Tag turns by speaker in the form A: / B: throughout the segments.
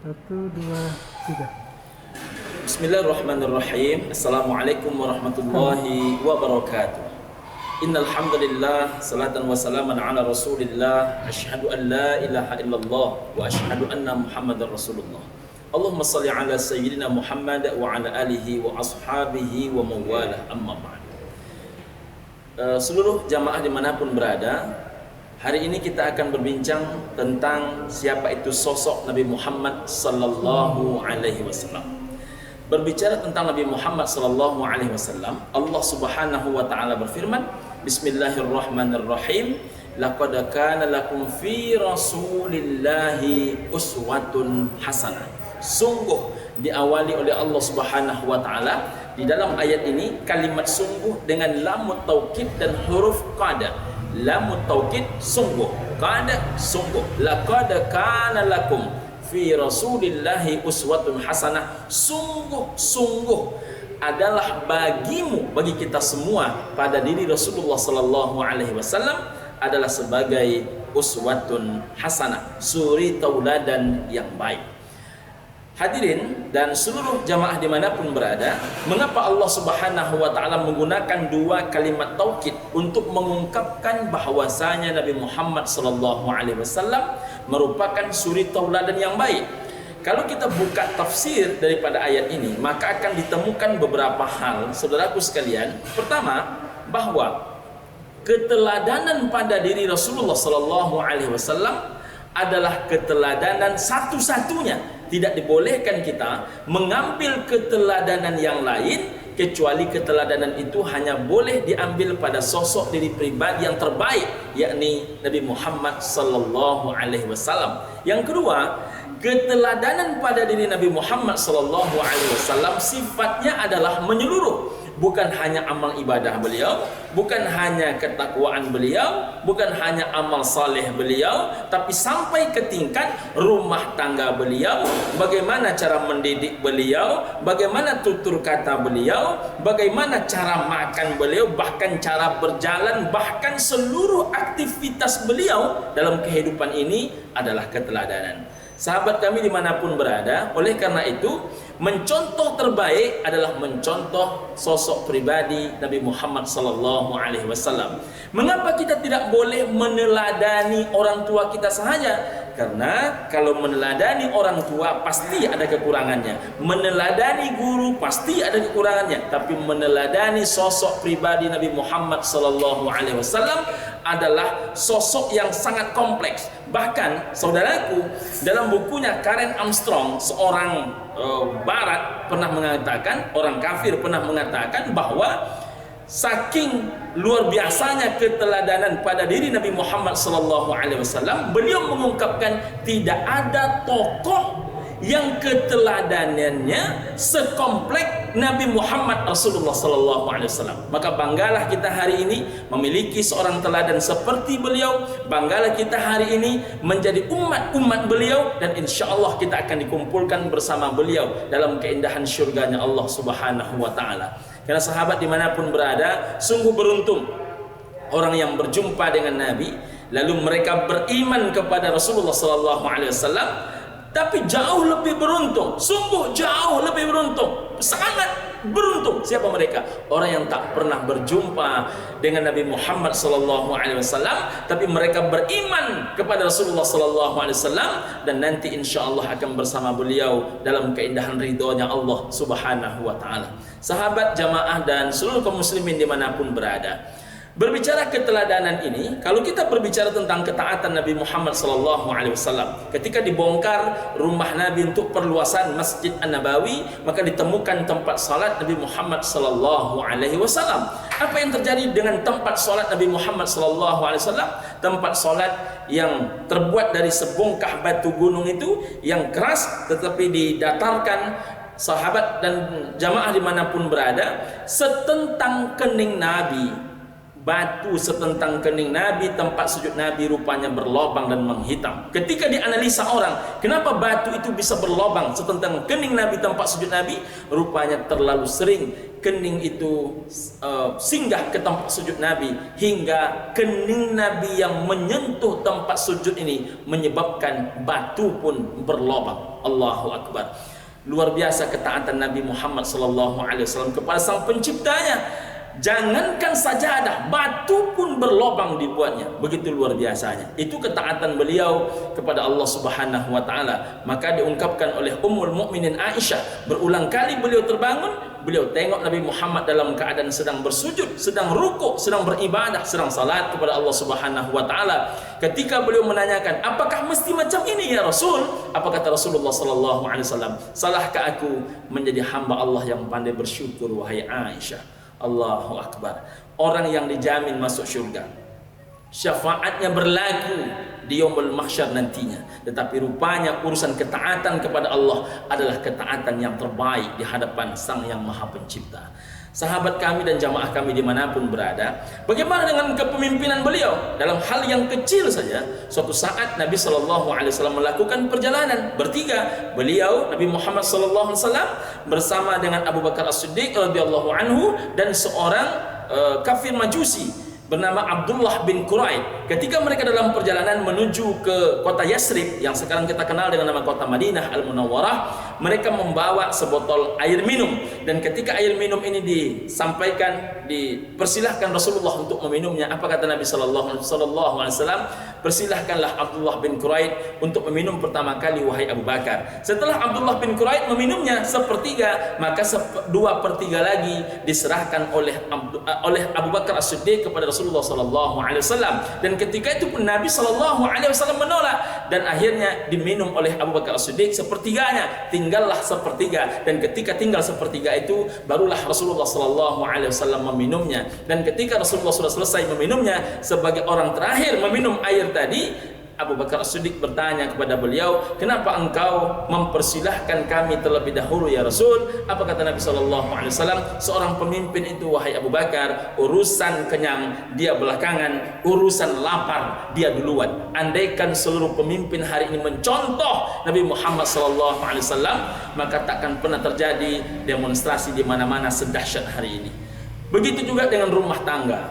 A: Satu, dua, tiga.
B: Bismillahirrahmanirrahim. Assalamualaikum warahmatullahi wabarakatuh. Innal hamdalillah salatan wa salaman ala Rasulillah. Asyhadu an la ilaha illallah wa asyhadu anna Muhammadar Rasulullah. Allahumma shalli ala sayyidina Muhammad wa ala alihi wa ashabihi wa mawalah, amma ba'd. Seluruh jamaah dimanapun berada, hari ini kita akan berbincang tentang siapa itu sosok Nabi Muhammad sallallahu alaihi wasallam. Berbicara tentang Nabi Muhammad sallallahu alaihi wasallam, Allah Subhanahu wa taala berfirman, Bismillahirrahmanirrahim. Laqad kana lakum fi Rasulillahi uswatun hasanah. Sungguh diawali oleh Allah Subhanahu wa taala di dalam ayat ini kalimat sungguh dengan lamut taukid dan huruf qada. Lamut taukid sungguh, qada sungguh. Laqad kana lakum fi Rasulillahi uswatun hasanah. Sungguh adalah bagimu, bagi kita semua pada diri Rasulullah sallallahu alaihi wasallam adalah sebagai uswatun hasanah, suri tauladan yang baik. Hadirin dan seluruh jamaah dimanapun berada, mengapa Allah Subhanahu wa ta'ala menggunakan dua kalimat taukid untuk mengungkapkan bahwasanya Nabi Muhammad sallallahu alaihi wasallam merupakan suri tauladan yang baik? Kalau kita buka tafsir daripada ayat ini, maka akan ditemukan beberapa hal, saudaraku sekalian. Pertama, bahwa keteladanan pada diri Rasulullah sallallahu alaihi wasallam adalah keteladanan satu-satunya. Tidak dibolehkan kita mengambil keteladanan yang lain, kecuali keteladanan itu hanya boleh diambil pada sosok diri pribadi yang terbaik, yakni Nabi Muhammad sallallahu alaihi wasallam. Yang kedua, keteladanan pada diri Nabi Muhammad sallallahu alaihi wasallam sifatnya adalah menyeluruh. Bukan hanya amal ibadah beliau, bukan hanya ketakwaan beliau, bukan hanya amal saleh beliau, tapi sampai ke tingkat rumah tangga beliau, bagaimana cara mendidik beliau, bagaimana tutur kata beliau, bagaimana cara makan beliau, bahkan cara berjalan, bahkan seluruh aktivitas beliau dalam kehidupan ini adalah keteladanan. Sahabat kami dimanapun berada, oleh karena itu mencontoh terbaik adalah mencontoh sosok pribadi Nabi Muhammad sallallahu alaihi wasallam. Mengapa kita tidak boleh meneladani orang tua kita sahaja? Karena kalau meneladani orang tua pasti ada kekurangannya. Meneladani guru pasti ada kekurangannya, tapi meneladani sosok pribadi Nabi Muhammad sallallahu alaihi wasallam adalah sosok yang sangat kompleks. Bahkan saudaraku, dalam bukunya Karen Armstrong, seorang barat pernah mengatakan, orang kafir pernah mengatakan bahwa saking luar biasanya keteladanan pada diri Nabi Muhammad SAW, beliau mengungkapkan tidak ada tokoh yang keteladanannya sekompleks Nabi Muhammad Rasulullah SAW. Maka banggalah kita hari ini memiliki seorang teladan seperti beliau. Banggalah kita hari ini menjadi umat beliau, dan insya Allah kita akan dikumpulkan bersama beliau dalam keindahan syurganya Allah Subhanahu wa ta'ala. Karena sahabat dimanapun berada, sungguh beruntung orang yang berjumpa dengan Nabi, lalu mereka beriman kepada Rasulullah SAW. Tapi jauh lebih beruntung, sungguh jauh lebih beruntung, sangat beruntung. Siapa mereka? Orang yang tak pernah berjumpa dengan Nabi Muhammad SAW, tapi mereka beriman kepada Rasulullah SAW, dan nanti insya Allah akan bersama beliau dalam keindahan ridhonya Allah Subhanahu wa ta'ala. Sahabat, jamaah, dan seluruh kaum muslimin dimanapun berada, berbicara keteladanan ini, kalau kita berbicara tentang ketaatan Nabi Muhammad SAW, ketika dibongkar rumah Nabi untuk perluasan Masjid An-Nabawi, maka ditemukan tempat salat Nabi Muhammad SAW. Apa yang terjadi dengan tempat salat Nabi Muhammad SAW? Tempat salat yang terbuat dari sebongkah batu gunung itu, yang keras tetapi didatarkan. Sahabat dan jamaah dimanapun berada, setentang kening Nabi, batu setentang kening Nabi, tempat sujud Nabi rupanya berlobang dan menghitam. Ketika dianalisa orang, kenapa batu itu bisa berlobang setentang kening Nabi, tempat sujud Nabi? Rupanya terlalu sering kening itu singgah ke tempat sujud Nabi, hingga kening Nabi yang menyentuh tempat sujud ini menyebabkan batu pun berlobang. Allahu Akbar. Luar biasa ketaatan Nabi Muhammad SAW kepada Sang Penciptanya. Jangankan sajadah, batu pun berlobang dibuatnya. Begitu luar biasanya. Itu ketaatan beliau kepada Allah Subhanahu wa taala. Maka diungkapkan oleh Ummul Mukminin Aisyah, berulang kali beliau terbangun, beliau tengok Nabi Muhammad dalam keadaan sedang bersujud, sedang rukuk, sedang beribadah, sedang salat kepada Allah Subhanahu wa taala. Ketika beliau menanyakan, "Apakah mesti macam ini ya Rasul?" Apa kata Rasulullah sallallahu alaihi wasallam? "Salahkah aku menjadi hamba Allah yang pandai bersyukur wahai Aisyah?" Allahu Akbar. Orang yang dijamin masuk syurga, syafaatnya berlaku di yaumul mahsyar nantinya. Tetapi rupanya urusan ketaatan kepada Allah adalah ketaatan yang terbaik di hadapan Sang Yang Maha Pencipta. Sahabat kami dan jamaah kami dimanapun berada, bagaimana dengan kepemimpinan beliau? Dalam hal yang kecil saja, suatu saat Nabi SAW melakukan perjalanan bertiga. Beliau, Nabi Muhammad SAW bersama dengan Abu Bakar As-Siddiq radhiyallahu anhu dan seorang kafir Majusi bernama Abdullah bin Quraid. Ketika mereka dalam perjalanan menuju ke kota Yasrib yang sekarang kita kenal dengan nama kota Madinah Al-Munawwarah, mereka membawa sebotol air minum, dan ketika air minum ini disampaikan, dipersilahkan Rasulullah untuk meminumnya, apa kata Nabi sallallahu alaihi wasallam? "Persilahkanlah Abdullah bin Quraid untuk meminum pertama kali wahai Abu Bakar." Setelah Abdullah bin Quraid meminumnya sepertiga, maka 2/3 lagi diserahkan oleh Abu Bakar As-Siddiq kepada Rasulullah sallallahu alaihi wasallam. Dan ketika itu pun Nabi sallallahu alaihi wasallam menolak, dan akhirnya diminum oleh Abu Bakar As-Siddiq sepertiganya, tinggallah sepertiga. Dan ketika tinggal sepertiga itu, barulah Rasulullah sallallahu alaihi wasallam meminumnya. Dan ketika Rasulullah sudah selesai meminumnya, sebagai orang terakhir meminum air tadi, Abu Bakar As-Siddiq bertanya kepada beliau, "Kenapa engkau mempersilahkan kami terlebih dahulu ya Rasul?" Apa kata Nabi SAW? "Seorang pemimpin itu wahai Abu Bakar, urusan kenyang dia belakangan, urusan lapar dia duluan. Andaikan seluruh pemimpin hari ini mencontoh Nabi Muhammad SAW, maka takkan pernah terjadi demonstrasi di mana-mana sedahsyat hari ini." Begitu juga dengan rumah tangga.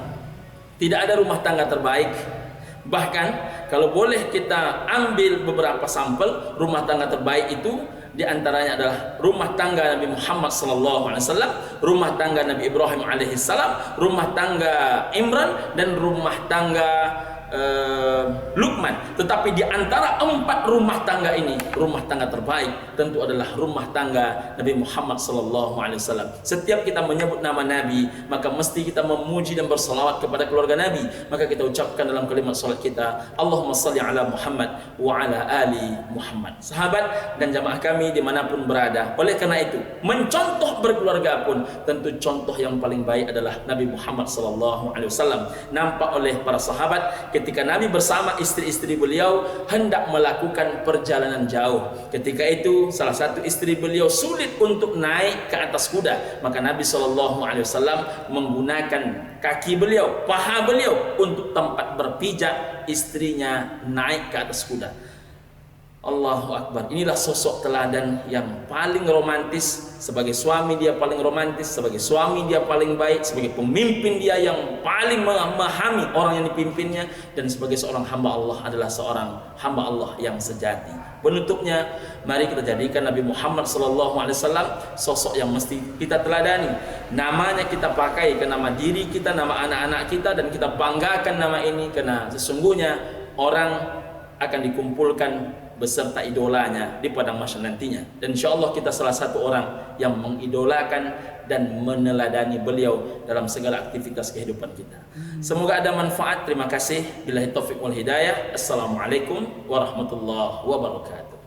B: Tidak ada rumah tangga terbaik. Bahkan kalau boleh kita ambil beberapa sampel rumah tangga terbaik itu, diantaranya adalah rumah tangga Nabi Muhammad SAW, rumah tangga Nabi Ibrahim alaihissalam, rumah tangga Imran, dan rumah tangga Luqman. Tetapi di antara 4 rumah tangga ini, rumah tangga terbaik tentu adalah rumah tangga Nabi Muhammad SAW. Setiap kita menyebut nama Nabi, maka mesti kita memuji dan bersalawat kepada keluarga Nabi. Maka kita ucapkan dalam kalimat salat kita, Allahumma salli ala Muhammad wa ala ali Muhammad. Sahabat dan jamaah kami dimanapun berada, oleh karena itu, mencontoh berkeluarga pun tentu contoh yang paling baik adalah Nabi Muhammad SAW. Nampak oleh para sahabat ketika Nabi bersama istri-istri beliau hendak melakukan perjalanan jauh. Ketika itu salah satu istri beliau sulit untuk naik ke atas kuda, maka Nabi SAW menggunakan kaki beliau, paha beliau untuk tempat berpijak istrinya naik ke atas kuda. Allahu Akbar. Inilah sosok teladan yang paling romantis. Sebagai suami dia paling romantis, sebagai suami dia paling baik, sebagai pemimpin dia yang paling memahami orang yang dipimpinnya, dan sebagai seorang hamba Allah adalah seorang hamba Allah yang sejati. Penutupnya, mari kita jadikan Nabi Muhammad SAW sosok yang mesti kita teladani. Namanya kita pakai ke nama diri kita, nama anak-anak kita, dan kita banggakan nama ini karena sesungguhnya orang akan dikumpulkan beserta idolanya di padang mahsyar nantinya. Dan insyaallah kita salah satu orang yang mengidolakan dan meneladani beliau dalam segala aktivitas kehidupan kita. Semoga ada manfaat. Terima kasih. Billahi taufiq wal hidayah. Assalamualaikum warahmatullahi wabarakatuh.